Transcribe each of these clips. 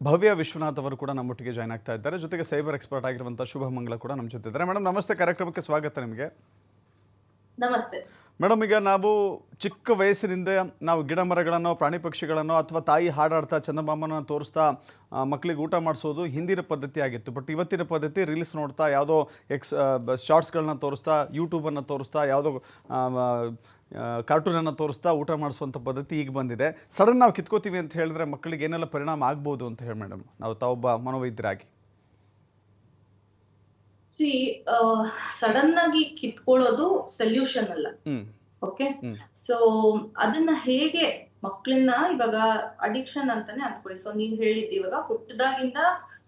ಭವ್ಯ ವಿಶ್ವನಾಥ್ ಅವರು ಕೂಡ ನಮ್ಮೊಟ್ಟಿಗೆ ಜಾಯ್ನ್ ಆಗ್ತಾ ಇದ್ದಾರೆ. ಜೊತೆಗೆ ಸೈಬರ್ ಎಕ್ಸ್ಪರ್ಟ್ ಆಗಿರುವಂಥ ಶುಭಮಂಗಳ ಕೂಡ ನಮ್ಮ ಜೊತೆ ಇದ್ದಾರೆ. ಮೇಡಮ್ ನಮಸ್ತೆ, ಕಾರ್ಯಕ್ರಮಕ್ಕೆ ಸ್ವಾಗತ ನಿಮಗೆ. ನಮಸ್ತೆ ಮೇಡಮ್, ಈಗ ನಾವು ಚಿಕ್ಕ ವಯಸ್ಸಿನಿಂದ ನಾವು ಗಿಡ ಮರಗಳನ್ನು, ಪ್ರಾಣಿ ಪಕ್ಷಿಗಳನ್ನು ಅಥವಾ ತಾಯಿ ಹಾಡಾಡ್ತಾ ಚಂದಮಾಮನ ತೋರಿಸ್ತಾ ಮಕ್ಕಳಿಗೆ ಊಟ ಮಾಡಿಸೋದು ಹಿಂದಿನ ಪದ್ಧತಿ ಆಗಿತ್ತು. ಬಟ್ ಇವತ್ತಿನ ಪದ್ಧತಿ ರೀಲ್ಸ್ ನೋಡ್ತಾ, ಯಾವುದೋ ಶಾರ್ಟ್ಸ್ಗಳನ್ನ ತೋರಿಸ್ತಾ, ಯೂಟ್ಯೂಬನ್ನು ತೋರಿಸ್ತಾ, ಯಾವುದೋ ಕಾರ್ಟೂನನ್ನು ತೋರಿಸ್ತಾ ಊಟ ಮಾಡಿಸುವಂಥ ಪದ್ಧತಿ ಈಗ ಬಂದಿದೆ. ಸಡನ್ ನಾವು ಕಿತ್ಕೋತೀವಿ ಅಂತ ಹೇಳಿದ್ರೆ ಮಕ್ಕಳಿಗೆ ಏನೆಲ್ಲ ಪರಿಣಾಮ ಆಗ್ಬೋದು ಅಂತ ಹೇಳಿ ಮೇಡಮ್, ನಾವು ತಾವೊಬ್ಬ ಮನೋವೈದ್ಯರಾಗಿ. ಸಡನ್ ಆಗಿ ಕಿತ್ಕೊಳ್ಳೋದು ಸೊಲ್ಯೂಷನ್ ಅಲ್ಲ. ಓಕೆ, ಸೊ ಅದನ್ನ ಹೇಗೆ ಮಕ್ಕಳನ್ನ ಇವಾಗ ಅಡಿಕ್ಷನ್ ಅಂತಾನೆ ಅಂದ್ಕೊಳ್ಳಿ. ಸೊ ನೀವ್ ಹೇಳಿದ್ದು ಇವಾಗ ಹುಟ್ಟದಾಗಿಂದ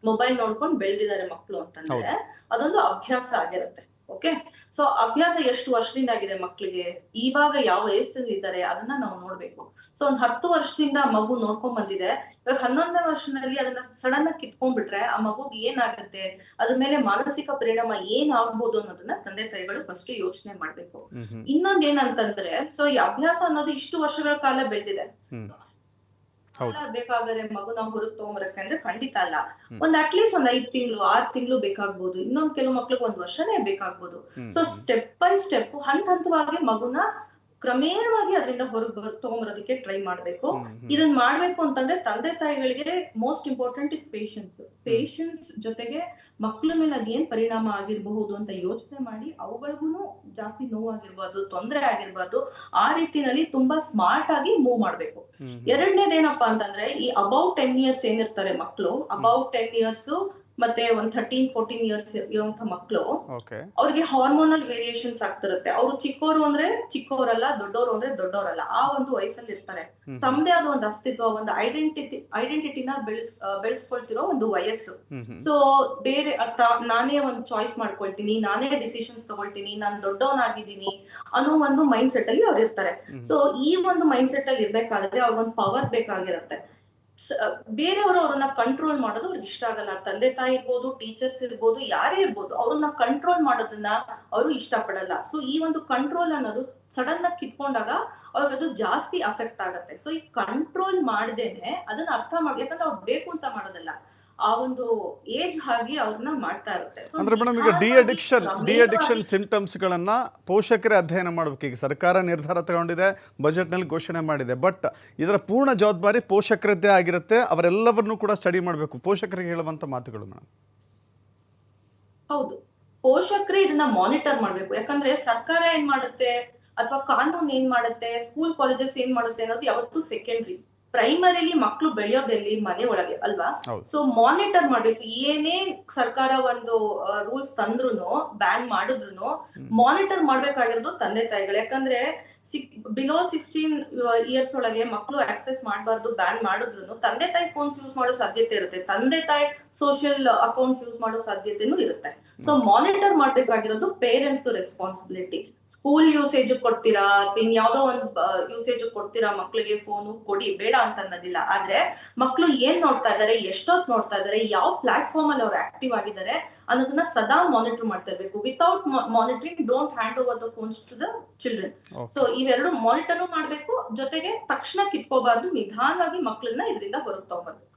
ಮೊಬೈಲ್ ನೋಡ್ಕೊಂಡು ಬೆಳೆದಿದ್ದಾರೆ ಮಕ್ಕಳು ಅಂತಂದ್ರೆ ಅದೊಂದು ಅಭ್ಯಾಸ ಆಗಿರುತ್ತೆ. ಓಕೆ, ಸೊ ಅಭ್ಯಾಸ ಎಷ್ಟು ವರ್ಷದಿಂದ ಆಗಿದೆ ಮಕ್ಳಿಗೆ, ಇವಾಗ ಯಾವ ವಯಸ್ಸಲ್ಲಿ ಇದ್ದಾರೆ ಅದನ್ನ ನಾವು ನೋಡ್ಬೇಕು. ಸೊ ಒಂದ್ 10 ವರ್ಷದಿಂದ ಮಗು ನೋಡ್ಕೊಂಡ್ ಬಂದಿದೆ, ಇವಾಗ 11ನೇ ವರ್ಷದಲ್ಲಿ ಅದನ್ನ ಸಡನ್ ಆಗಿ ಕಿತ್ಕೊಂಡ್ಬಿಟ್ರೆ ಆ ಮಗುಗೆ ಏನಾಗುತ್ತೆ, ಅದ್ರ ಮೇಲೆ ಮಾನಸಿಕ ಪರಿಣಾಮ ಏನ್ ಆಗ್ಬೋದು ಅನ್ನೋದನ್ನ ತಂದೆ ತಾಯಿಗಳು ಫಸ್ಟ್ ಯೋಚನೆ ಮಾಡ್ಬೇಕು. ಇನ್ನೊಂದ್ ಏನಂತಂದ್ರೆ, ಸೊ ಈ ಅಭ್ಯಾಸ ಅನ್ನೋದು ಇಷ್ಟು ವರ್ಷಗಳ ಕಾಲ ಬೆಳೆದಿದೆ. ಬೇಕಾದರೆ ಮಗು ನಾವು ಹೊರಗ್ ತಗೊಂಬರಕ್ಕೆ ಅಂದ್ರೆ ಖಂಡಿತ ಅಲ್ಲ. ಅಟ್ಲೀಸ್ಟ್ ಒಂದ್ 5 ತಿಂಗಳು 6 ತಿಂಗಳು ಬೇಕಾಗ್ಬೋದು. ಇನ್ನೊಂದ್ ಕೆಲವು ಮಕ್ಳಿಗೆ 1 ವರ್ಷನೇ ಬೇಕಾಗ್ಬೋದು. ಸೊ ಸ್ಟೆಪ್ ಬೈ ಸ್ಟೆಪ್ ಹಂತವಾಗಿ ಮಗುನ ಕ್ರಮೇಣವಾಗಿ ಅದರಿಂದ ಹೊರಗ್ ತಗೊಂಬರೋದಕ್ಕೆ ಟ್ರೈ ಮಾಡ್ಬೇಕು. ಇದನ್ನ ಮಾಡ್ಬೇಕು ಅಂತಂದ್ರೆ ತಂದೆ ತಾಯಿಗಳಿಗೆ ಮೋಸ್ಟ್ ಇಂಪಾರ್ಟೆಂಟ್ ಇಸ್ ಪೇಷನ್ಸ್ ಜೊತೆಗೆ ಮಕ್ಳ ಮೇಲೆ ಅದೇನ್ ಪರಿಣಾಮ ಆಗಿರಬಹುದು ಅಂತ ಯೋಚನೆ ಮಾಡಿ ಅವುಗಳಿಗೂ ಜಾಸ್ತಿ ನೋವಾಗಿರ್ಬಾರ್ದು, ತೊಂದರೆ ಆಗಿರ್ಬಾರ್ದು, ಆ ರೀತಿನಲ್ಲಿ ತುಂಬಾ ಸ್ಮಾರ್ಟ್ ಆಗಿ ಮೂವ್ ಮಾಡ್ಬೇಕು. ಎರಡನೇದೇನಪ್ಪಾ ಅಂತಂದ್ರೆ, ಈ ಅಬೌಟ್ 10 ಇಯರ್ಸ್ ಏನಿರ್ತಾರೆ ಮಕ್ಳು, ಅಬೌಟ್ 10 ಇಯರ್ಸ್ ಮತ್ತೆ ಒಂದ್ 13-14 ಇಯರ್ಸ್ ಇರುವಂತ ಮಕ್ಳು, ಅವ್ರಿಗೆ ಹಾರ್ಮೋನಲ್ ವೇರಿಯೇಷನ್ಸ್ ಆಗ್ತಿರುತ್ತೆ. ಅವ್ರು ಚಿಕ್ಕವರು ಅಂದ್ರೆ ಚಿಕ್ಕವರಲ್ಲ, ದೊಡ್ಡವರು ಅಂದ್ರೆ ದೊಡ್ಡವರಲ್ಲ, ಆ ಒಂದು ವಯಸ್ಸಲ್ಲಿ ಇರ್ತಾರೆ. ತಮ್ಮದೇ ಆದ ಒಂದು ಅಸ್ತಿತ್ವ, ಒಂದು ಐಡೆಂಟಿಟಿನ ಬೆಳೆಸ್ಕೊಳ್ತಿರೋ ಒಂದು ವಯಸ್ಸು. ಸೊ ಬೇರೆ ನಾನೇ ಒಂದು ಚಾಯ್ಸ್ ಮಾಡ್ಕೊಳ್ತೀನಿ, ನಾನೇ ಡಿಸಿಷನ್ಸ್ ತಗೊಳ್ತೀನಿ, ನಾನ್ ದೊಡ್ಡವನಾಗಿದ್ದೀನಿ ಅನ್ನೋ ಒಂದು ಮೈಂಡ್ ಸೆಟ್ ಅಲ್ಲಿ ಅವ್ರು ಇರ್ತಾರೆ. ಸೊ ಈ ಒಂದು ಮೈಂಡ್ ಸೆಟ್ ಅಲ್ಲಿ ಇರ್ಬೇಕಾದ್ರೆ ಅವ್ರಿಗೊಂದು ಪವರ್ ಬೇಕಾಗಿರುತ್ತೆ. ಬೇರೆಯವರು ಅವ್ರನ್ನ ಕಂಟ್ರೋಲ್ ಮಾಡೋದು ಅವ್ರಿಗೆ ಇಷ್ಟ ಆಗಲ್ಲ. ತಂದೆ ತಾಯಿ ಇರ್ಬೋದು, ಟೀಚರ್ಸ್ ಇರ್ಬೋದು, ಯಾರೇ ಇರ್ಬೋದು, ಅವ್ರನ್ನ ಕಂಟ್ರೋಲ್ ಮಾಡೋದನ್ನ ಅವರು ಇಷ್ಟಪಡಲ್ಲ. ಸೊ ಈ ಒಂದು ಕಂಟ್ರೋಲ್ ಅನ್ನೋದು ಸಡನ್ ಆಗಿ ಕಿತ್ಕೊಂಡಾಗ ಅವ್ರಿಗೆ ಅದು ಜಾಸ್ತಿ ಅಫೆಕ್ಟ್ ಆಗತ್ತೆ. ಸೊ ಈ ಕಂಟ್ರೋಲ್ ಮಾಡ್ದೇನೆ ಅದನ್ನ ಅರ್ಥ ಮಾಡಿ, ಯಾಕಂದ್ರೆ ಅವ್ರು ಬೇಕು ಅಂತ ಮಾಡೋದಲ್ಲ, ಆ ಒಂದು ಏಜ್ ಹಾಗೆ ಅವ್ರನ್ನ ಮಾಡ್ತಾ ಇರುತ್ತೆ. ಅಂದ್ರೆ ಮೇಡಮ್, ಈಗ ಡಿ ಅಡಿಕ್ಷನ್ ಸಿಂಪ್ಟಮ್ಸ್ ಗಳನ್ನ ಪೋಷಕರೇ ಅಧ್ಯಯನ ಮಾಡ್ಬೇಕು. ಈಗ ಸರ್ಕಾರ ನಿರ್ಧಾರ ತಗೊಂಡಿದೆ, ಬಜೆಟ್ ನಲ್ಲಿ ಘೋಷಣೆ ಮಾಡಿದೆ, ಬಟ್ ಇದರ ಪೂರ್ಣ ಜವಾಬ್ದಾರಿ ಪೋಷಕರದ್ದೇ ಆಗಿರುತ್ತೆ. ಅವರೆಲ್ಲವನ್ನೂ ಕೂಡ ಸ್ಟಡಿ ಮಾಡಬೇಕು. ಪೋಷಕರಿಗೆ ಹೇಳುವಂತ ಮಾತುಗಳು ಮೇಡಮ್. ಹೌದು, ಪೋಷಕರೇ ಇದನ್ನ ಮಾನಿಟರ್ ಮಾಡ್ಬೇಕು. ಯಾಕಂದ್ರೆ ಸರ್ಕಾರ ಏನ್ ಮಾಡುತ್ತೆ ಅಥವಾ ಕಾನೂನು ಏನ್ ಮಾಡುತ್ತೆ, ಸ್ಕೂಲ್ ಕಾಲೇಜಸ್ ಏನ್ ಮಾಡುತ್ತೆ ಅನ್ನೋದು ಯಾವತ್ತೂ ಸೆಕೆಂಡ್ರಿ. ಪ್ರೈಮರಿಲಿ ಮಕ್ಳು ಬೆಳೆಯೋದೆಲ್ಲಿ ಮನೆ ಒಳಗೆ ಅಲ್ವಾ. ಸೊ ಮಾನಿಟರ್ ಮಾಡ್ಬೇಕು. ಏನೇ ಸರ್ಕಾರ ಒಂದು ರೂಲ್ಸ್ ತಂದ್ರುನು, ಬ್ಯಾನ್ ಮಾಡಿದ್ರು ಮಾನಿಟರ್ ಮಾಡ್ಬೇಕಾಗಿರೋದು ತಂದೆ ತಾಯಿಗಳು. ಯಾಕಂದ್ರೆ ಬಿಲೋ 16 ಇಯರ್ಸ್ ಒಳಗೆ ಮಕ್ಕಳು ಆಕ್ಸೆಸ್ ಮಾಡಬಾರ್ದು, ಬ್ಯಾನ್ ಮಾಡಿದ್ರು ತಂದೆ ತಾಯಿ ಫೋನ್ಸ್ ಯೂಸ್ ಮಾಡೋ ಸಾಧ್ಯತೆ ಇರುತ್ತೆ, ತಂದೆ ತಾಯಿ ಸೋಷಿಯಲ್ ಅಕೌಂಟ್ಸ್ ಯೂಸ್ ಮಾಡೋ ಸಾಧ್ಯತೆನೂ ಇರುತ್ತೆ. ಸೊ ಮಾನಿಟರ್ ಮಾಡ್ಬೇಕಾಗಿರೋದು ಪೇರೆಂಟ್ಸ್ ರೆಸ್ಪಾನ್ಸಿಬಿಲಿಟಿ. ಸ್ಕೂಲ್ ಯೂಸೇಜ್ ಕೊಡ್ತೀರಾ, ಇನ್ ಯಾವ್ದೋ ಒಂದು ಯೂಸೇಜ್ ಕೊಡ್ತೀರಾ ಮಕ್ಳಿಗೆ, ಫೋನು ಕೊಡಿ, ಬೇಡ ಅಂತ ಅನ್ನೋದಿಲ್ಲ. ಆದ್ರೆ ಮಕ್ಳು ಏನ್ ನೋಡ್ತಾ ಇದಾರೆ, ಎಷ್ಟೊತ್ತು ನೋಡ್ತಾ ಇದಾರೆ, ಯಾವ ಪ್ಲಾಟ್ಫಾರ್ಮ್ ಅಲ್ಲಿ ಅವ್ರು ಆಕ್ಟಿವ್ ಆಗಿದ್ದಾರೆ ಅನ್ನೋದನ್ನ ಸದಾ ಮಾನಿಟರ್ ಮಾಡ್ತಾ ಇರ್ಬೇಕು. Without monitoring don't hand over the phones to the children. So ಇವೆರಡು ಮಾನಿಟರ್ ಮಾಡ್ಬೇಕು, ಜೊತೆಗೆ ತಕ್ಷಣ ಕಿತ್ಕೋಬಾರ್ದು, ನಿಧಾನವಾಗಿ ಮಕ್ಕಳನ್ನ ಇದರಿಂದ ಹೊರಗೆ ತಗೊಂಡ್ಬರ್ಬೇಕು.